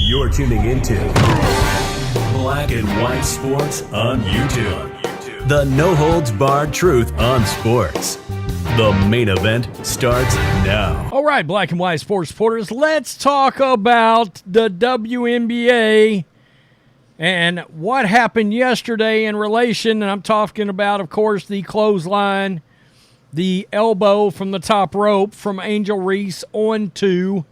You're tuning into Black and White Sports on YouTube. The no-holds-barred truth on sports. The main event starts now. All right, Black and White Sports supporters, let's talk about the WNBA and what happened yesterday in relation, and I'm talking about, of course, the clothesline, the elbow from the top rope from Angel Reese onto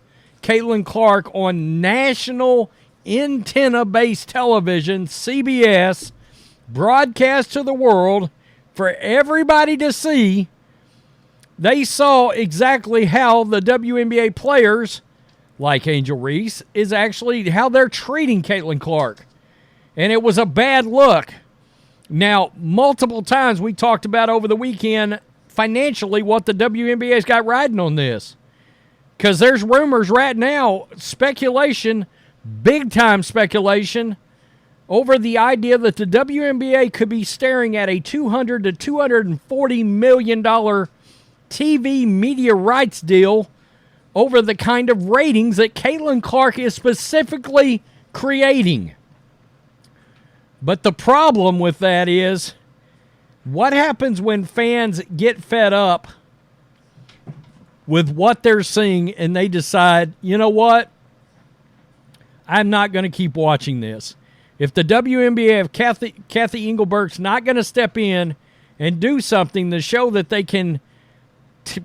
Caitlin Clark on national antenna-based television, CBS, broadcast to the world for everybody to see. They saw exactly how the WNBA players, like Angel Reese, is actually how they're treating Caitlin Clark. And it was a bad look. Now, multiple times we talked about over the weekend financially what the WNBA's got riding on this. Because there's rumors right now, speculation, big-time speculation, over the idea that the WNBA could be staring at a $200 to $240 million TV media rights deal over the kind of ratings that Caitlin Clark is specifically creating. But the problem with that is, what happens when fans get fed up with what they're seeing and they decide, you know what? I'm not going to keep watching this. If the WNBA, if Cathy Engelbert's not going to step in and do something to show that they can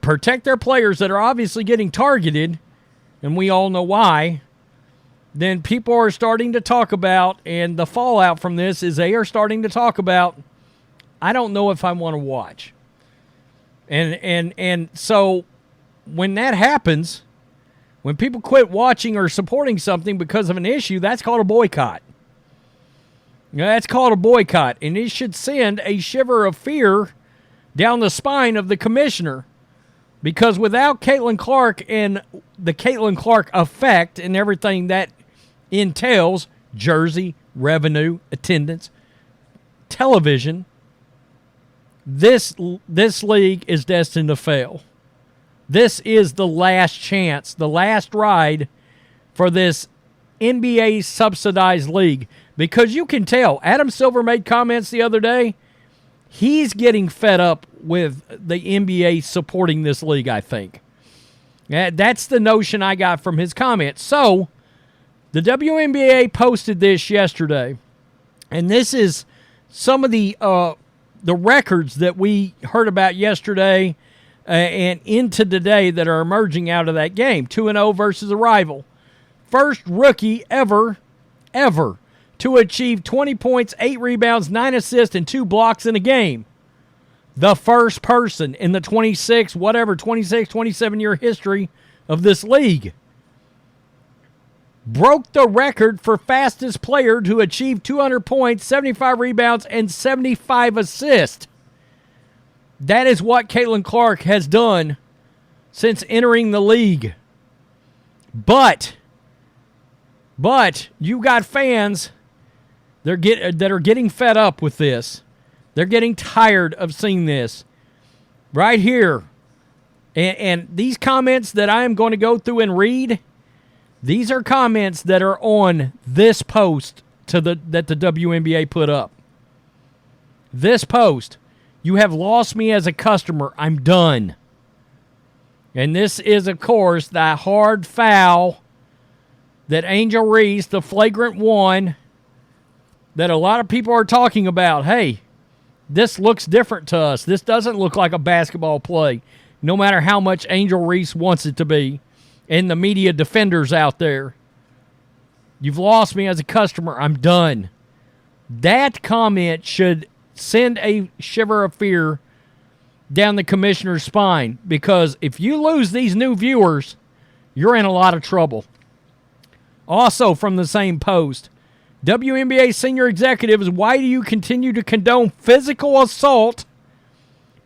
protect their players that are obviously getting targeted, and we all know why, then people are starting to talk about, and the fallout from this is they are starting to talk about, I don't know if I want to watch. And so when that happens, when people quit watching or supporting something because of an issue, that's called a boycott. That's called a boycott, and it should send a shiver of fear down the spine of the commissioner, because without Caitlin Clark and the Caitlin Clark effect and everything that entails, jersey, revenue, attendance, television, this league is destined to fail. This is the last chance, the last ride for this NBA subsidized league. Because you can tell, Adam Silver made comments the other day, he's getting fed up with the NBA supporting this league, I think. That's the notion I got from his comments. So, the WNBA posted this yesterday, and this is some of the records that we heard about yesterday and into today that are emerging out of that game. 2-0 versus a rival. First rookie ever to achieve 20 points, 8 rebounds, 9 assists, and 2 blocks in a game. The first person in the 26, 27-year history of this league. Broke the record for fastest player to achieve 200 points, 75 rebounds, and 75 assists. That is what Caitlin Clark has done since entering the league. But you got fans that are getting fed up with this. They're getting tired of seeing this. Right here. And these comments that I am going to go through and read, these are comments that are on this post that the WNBA put up. This post. You have lost me as a customer. I'm done. And this is, of course, the hard foul that Angel Reese, the flagrant one, that a lot of people are talking about. Hey, this looks different to us. This doesn't look like a basketball play, no matter how much Angel Reese wants it to be, and the media defenders out there. You've lost me as a customer. I'm done. That comment should send a shiver of fear down the commissioner's spine, because if you lose these new viewers, you're in a lot of trouble. Also from the same post, WNBA senior executives, why do you continue to condone physical assault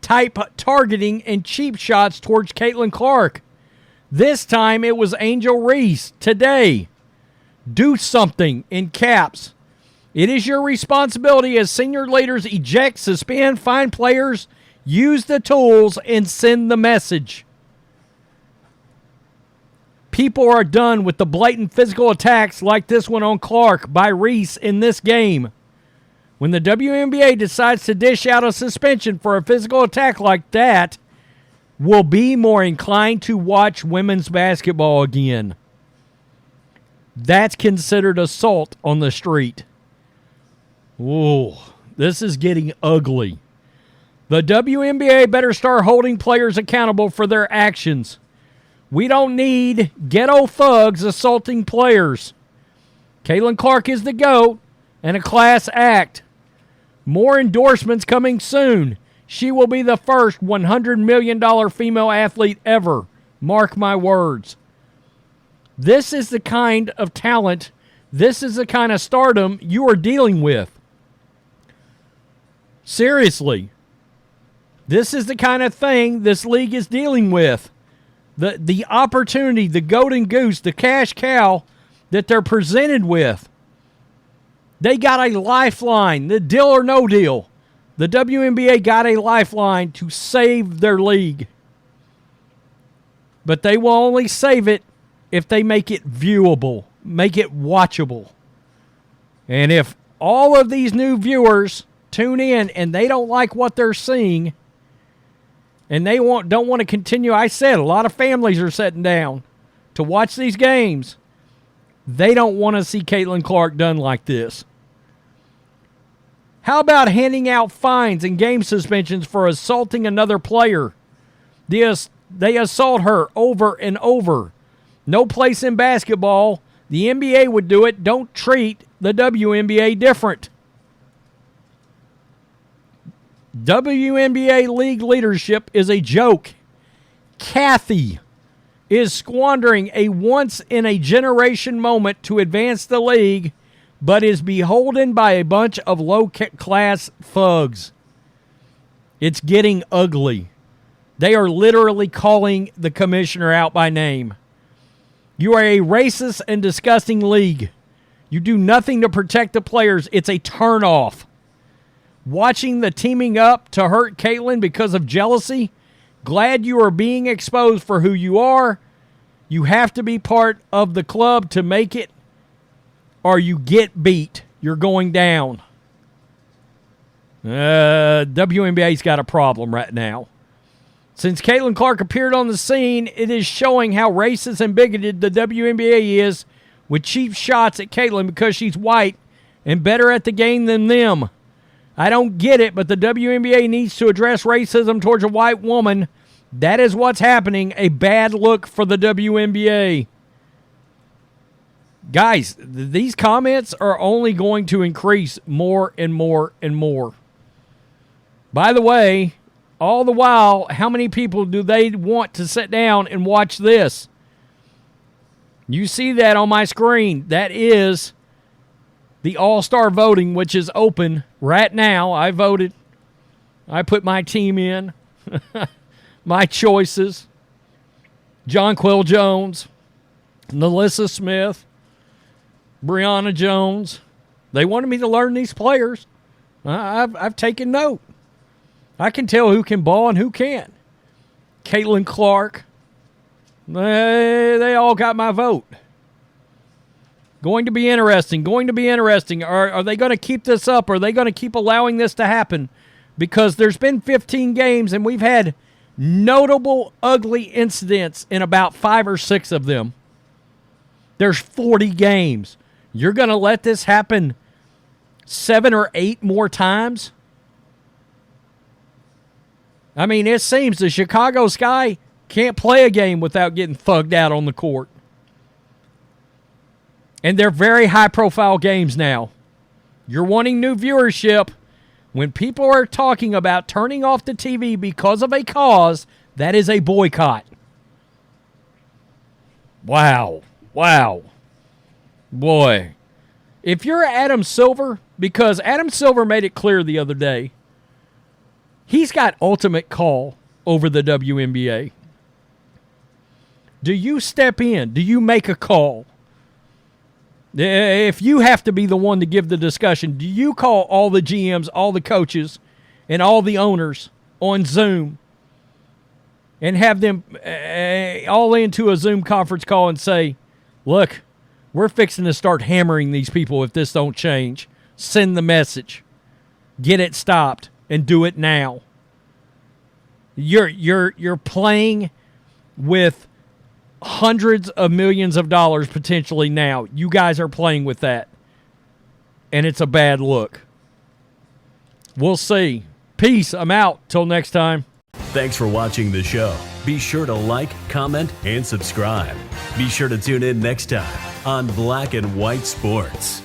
type targeting and cheap shots towards Caitlin Clark? This time it was Angel Reese. Today, do something, in caps. It is your responsibility as senior leaders eject, suspend, fine players, use the tools, and send the message. People are done with the blatant physical attacks like this one on Clark by Reese in this game. When the WNBA decides to dish out a suspension for a physical attack like that, we'll be more inclined to watch women's basketball again. That's considered assault on the street. Ooh, this is getting ugly. The WNBA better start holding players accountable for their actions. We don't need ghetto thugs assaulting players. Caitlin Clark is the GOAT and a class act. More endorsements coming soon. She will be the first $100 million female athlete ever. Mark my words. This is the kind of talent, this is the kind of stardom you are dealing with. Seriously. This is the kind of thing this league is dealing with. The opportunity, the golden goose, the cash cow that they're presented with. They got a lifeline, the deal or no deal. The WNBA got a lifeline to save their league. But they will only save it if they make it viewable, make it watchable. And if all of these new viewers tune in and they don't like what they're seeing, and they don't want to continue, I said a lot of families are sitting down to watch these games. They don't want to see Caitlin Clark done like this. How about handing out fines and game suspensions for assaulting another player? They assault her over and over. No place in basketball. The NBA would do it. Don't treat the WNBA different. WNBA league leadership is a joke. Cathy is squandering a once-in-a-generation moment to advance the league, but is beholden by a bunch of low-class thugs. It's getting ugly. They are literally calling the commissioner out by name. You are a racist and disgusting league. You do nothing to protect the players. It's a turnoff. Watching the teaming up to hurt Caitlin because of jealousy, glad you are being exposed for who you are. You have to be part of the club to make it, or you get beat. You're going down. WNBA's got a problem right now. Since Caitlin Clark appeared on the scene, it is showing how racist and bigoted the WNBA is with cheap shots at Caitlin because she's white and better at the game than them. I don't get it, but the WNBA needs to address racism towards a white woman. That is what's happening. A bad look for the WNBA. Guys, these comments are only going to increase more and more and more. By the way, all the while, how many people do they want to sit down and watch this? You see that on my screen. That is the All-Star voting, which is open right now. I voted. I put my team in. My choices. Jonquel Jones, Nalissa Smith, Brianna Jones. They wanted me to learn these players. I've taken note. I can tell who can ball and who can't. Caitlin Clark. They all got my vote. Going to be interesting. Are they going to keep this up? Are they going to keep allowing this to happen? Because there's been 15 games, and we've had notable ugly incidents in about 5 or 6 of them. There's 40 games. You're going to let this happen 7 or 8 more times? I mean, it seems the Chicago Sky can't play a game without getting thugged out on the court. And they're very high-profile games now. You're wanting new viewership. When people are talking about turning off the TV because of a cause, that is a boycott. Wow. Boy. If you're Adam Silver, because Adam Silver made it clear the other day, he's got ultimate call over the WNBA. Do you step in? Do you make a call? If you have to be the one to give the discussion, do you call all the GMs, all the coaches, and all the owners on Zoom and have them all into a Zoom conference call and say, look, we're fixing to start hammering these people if this don't change. Send the message. Get it stopped and do it now. You're playing with hundreds of millions of dollars potentially now. You guys are playing with that. And it's a bad look. We'll see. Peace. I'm out. Till next time. Thanks for watching the show. Be sure to like, comment, and subscribe. Be sure to tune in next time on Black and White Sports.